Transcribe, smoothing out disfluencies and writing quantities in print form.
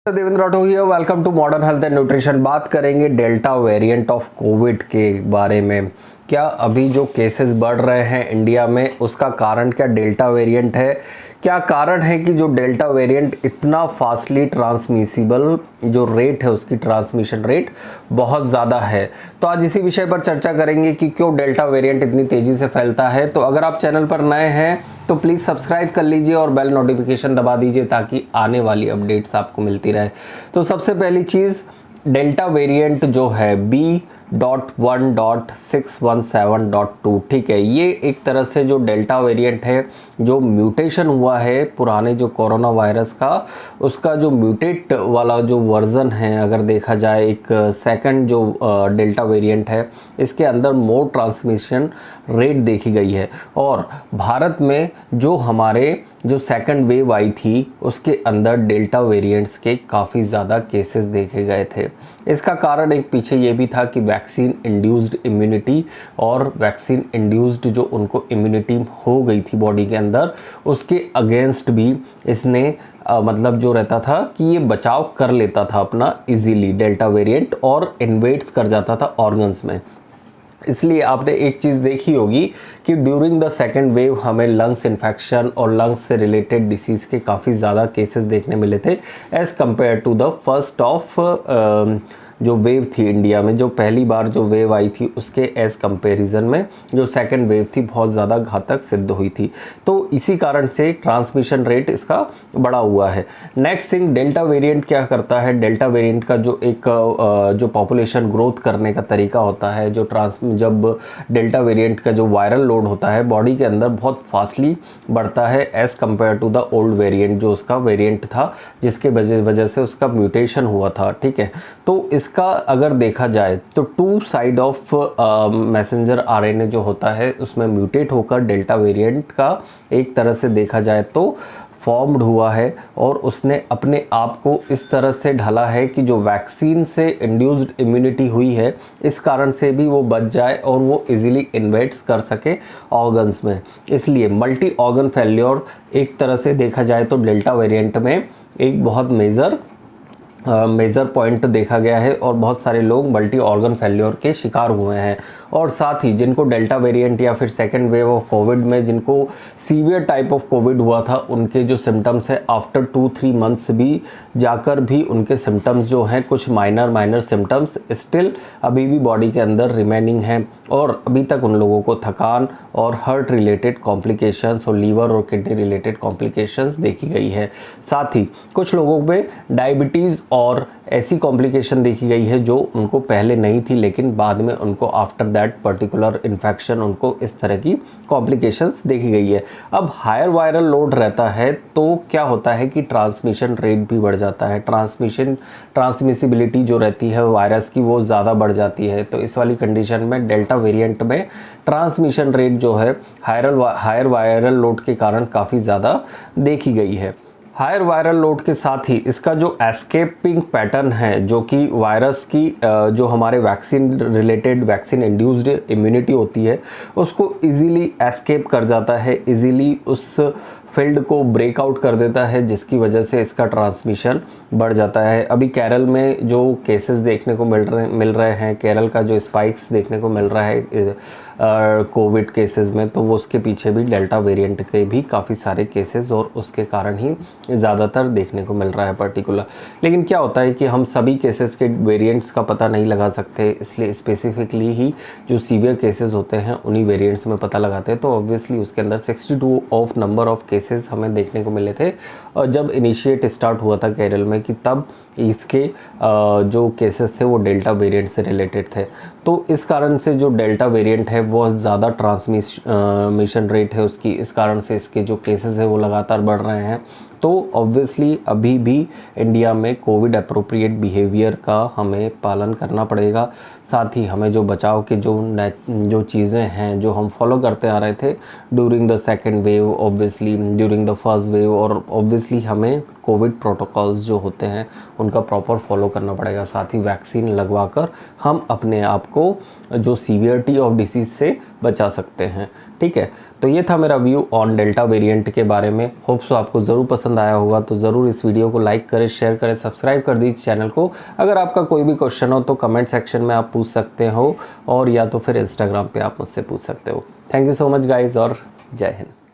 Devendra Rathore here, welcome to modern health and nutrition. बात करेंगे delta variant of Covid के बारे में। क्या अभी जो केसेस बढ़ रहे हैं इंडिया में, उसका कारण क्या डेल्टा वेरिएंट है? क्या कारण है कि जो डेल्टा वेरिएंट इतना फास्टली ट्रांसमिसिबल जो रेट है, उसकी ट्रांसमिशन रेट बहुत ज़्यादा है। तो आज इसी विषय पर चर्चा करेंगे कि क्यों डेल्टा वेरिएंट इतनी तेज़ी से फैलता है। तो अगर आप चैनल पर नए हैं तो प्लीज़ सब्सक्राइब कर लीजिए और बेल नोटिफिकेशन दबा दीजिए ताकि आने वाली अपडेट्स आपको मिलती रहे। तो सबसे पहली चीज़, डेल्टा वेरिएंट जो है B.1.617.2, ठीक है, ये एक तरह से जो डेल्टा वेरिएंट है, जो म्यूटेशन हुआ है पुराने जो कोरोना वायरस का, उसका जो म्यूटेट वाला जो वर्जन है, अगर देखा जाए एक सेकंड जो डेल्टा वेरिएंट है, इसके अंदर मोर ट्रांसमिशन रेट देखी गई है। और भारत में जो हमारे जो सेकंड वेव आई थी, उसके अंदर डेल्टा वेरिएंट्स के काफ़ी ज़्यादा केसेस देखे गए थे। इसका कारण एक पीछे ये भी था कि वैक्सीन इंड्यूस्ड इम्यूनिटी और वैक्सीन इंड्यूस्ड जो उनको इम्यूनिटी हो गई थी बॉडी के अंदर, उसके अगेंस्ट भी इसने मतलब जो रहता था कि ये बचाव कर लेता था अपना इजीली डेल्टा वेरिएंट, और इन्वेड्स कर जाता था ऑर्गन्स में। इसलिए आपने एक चीज़ देखी होगी कि ड्यूरिंग द सेकेंड वेव हमें लंग्स इन्फेक्शन और लंग्स से रिलेटेड डिसीज़ के काफ़ी ज़्यादा केसेस देखने मिले थे as compare to the first of जो वेव थी इंडिया में, जो पहली बार जो वेव आई थी उसके एज़ कंपैरिजन में जो सेकंड वेव थी बहुत ज़्यादा घातक सिद्ध हुई थी। तो इसी कारण से ट्रांसमिशन रेट इसका बढ़ा हुआ है। नेक्स्ट थिंग, डेल्टा वेरिएंट क्या करता है? डेल्टा वेरिएंट का जो एक जो पॉपुलेशन ग्रोथ करने का तरीका होता है, जब डेल्टा वेरिएंट का जो वायरल लोड होता है बॉडी के अंदर बहुत फास्टली बढ़ता है as compare to the old variant, जो उसका वेरिएंट था जिसके वजह से उसका म्यूटेशन हुआ था, ठीक है। तो इसका अगर देखा जाए तो two side of messenger RNA जो होता है, उसमें म्यूटेट होकर डेल्टा वेरिएंट का एक तरह से देखा जाए तो फॉर्म्ड हुआ है, और उसने अपने आप को इस तरह से ढला है कि जो वैक्सीन से इंड्यूस्ड इम्यूनिटी हुई है, इस कारण से भी वो बच जाए और वो इजीली इन्वेट्स कर सके ऑर्गन्स में। इसलिए मल्टी ऑर्गन फेल्योर एक तरह से देखा जाए तो डेल्टा वेरिएंट में एक बहुत मेजर पॉइंट देखा गया है, और बहुत सारे लोग मल्टी ऑर्गन फेल्योर के शिकार हुए हैं। और साथ ही जिनको डेल्टा वेरिएंट या फिर सेकेंड वेव ऑफ कोविड में जिनको सीवियर टाइप ऑफ कोविड हुआ था, उनके जो सिम्टम्स है आफ्टर 2-3 मंथ्स भी जाकर भी उनके सिम्टम्स जो हैं कुछ माइनर सिम्टम्स स्टिल अभी भी बॉडी के अंदर रिमेनिंग हैं, और अभी तक उन लोगों को थकान और हार्ट रिलेटेड कॉम्प्लिकेशंस और लीवर और किडनी रिलेटेड कॉम्प्लिकेशंस देखी गई है। साथ ही कुछ लोगों में डायबिटीज़ और ऐसी कॉम्प्लिकेशन देखी गई है जो उनको पहले नहीं थी, लेकिन बाद में उनको आफ्टर दैट पर्टिकुलर इन्फेक्शन उनको इस तरह की कॉम्प्लिकेशंस देखी गई है। अब हायर वायरल लोड रहता है तो क्या होता है कि ट्रांसमिशन रेट भी बढ़ जाता है, ट्रांसमिसिबिलिटी जो रहती है वायरस की वो ज़्यादा बढ़ जाती है। तो इस वाली कंडीशन में डेल्टा वेरिएंट में ट्रांसमिशन रेट जो है हायर वायरल लोड के कारण काफ़ी ज़्यादा देखी गई है। हायर वायरल लोड के साथ ही इसका जो एस्केपिंग पैटर्न है, जो कि वायरस की जो हमारे वैक्सीन इंड्यूस्ड इम्यूनिटी होती है, उसको इजीली एस्केप कर जाता है, इजीली उस फील्ड को ब्रेकआउट कर देता है, जिसकी वजह से इसका ट्रांसमिशन बढ़ जाता है। अभी केरल में जो केसेस देखने को मिल रहे हैं, केरल का जो स्पाइक्स देखने को मिल रहा है कोविड केसेस में, तो वो उसके पीछे भी डेल्टा वेरिएंट के भी काफ़ी सारे केसेस और उसके कारण ही ज़्यादातर देखने को मिल रहा है पर्टिकुलर। लेकिन क्या होता है कि हम सभी केसेस के वेरिएंट्स का पता नहीं लगा सकते, इसलिए स्पेसिफिकली ही जो सीवियर केसेस होते हैं उन्हीं वेरिएंट्स में पता लगाते हैं। तो ऑब्वियसली उसके अंदर 62 ऑफ नंबर ऑफ केसेस हमें देखने को मिले थे, और जब इनिशिएट स्टार्ट हुआ था केरल में कि तब इसके जो केसेस थे वो डेल्टा वेरिएंट से रिलेटेड थे। तो इस कारण से जो डेल्टा वेरिएंट है बहुत ज़्यादा ट्रांसमिशन रेट है उसकी, इस कारण से इसके जो केसेस है वो लगातार बढ़ रहे हैं। तो ऑब्वियसली अभी भी इंडिया में कोविड अप्रोप्रिएट बिहेवियर का हमें पालन करना पड़ेगा। साथ ही हमें जो बचाव के जो चीज़ें हैं जो हम फॉलो करते आ रहे थे during the second wave, obviously during the first wave, और ऑब्वियसली हमें कोविड प्रोटोकॉल्स जो होते हैं उनका प्रॉपर फॉलो करना पड़ेगा। साथ ही वैक्सीन लगवाकर हम अपने आप को जो सीवियरिटी ऑफ डिसीज़ से बचा सकते हैं, ठीक है। तो ये था मेरा व्यू ऑन डेल्टा वेरिएंट के बारे में। होप सो आपको ज़रूर पसंद आया होगा, तो ज़रूर इस वीडियो को लाइक करें, शेयर करें, सब्सक्राइब कर दीजिए चैनल को। अगर आपका कोई भी क्वेश्चन हो तो कमेंट सेक्शन में आप पूछ सकते हो, और या तो फिर इंस्टाग्राम पे आप मुझसे पूछ सकते हो। Thank you so much guys, और जय हिंद।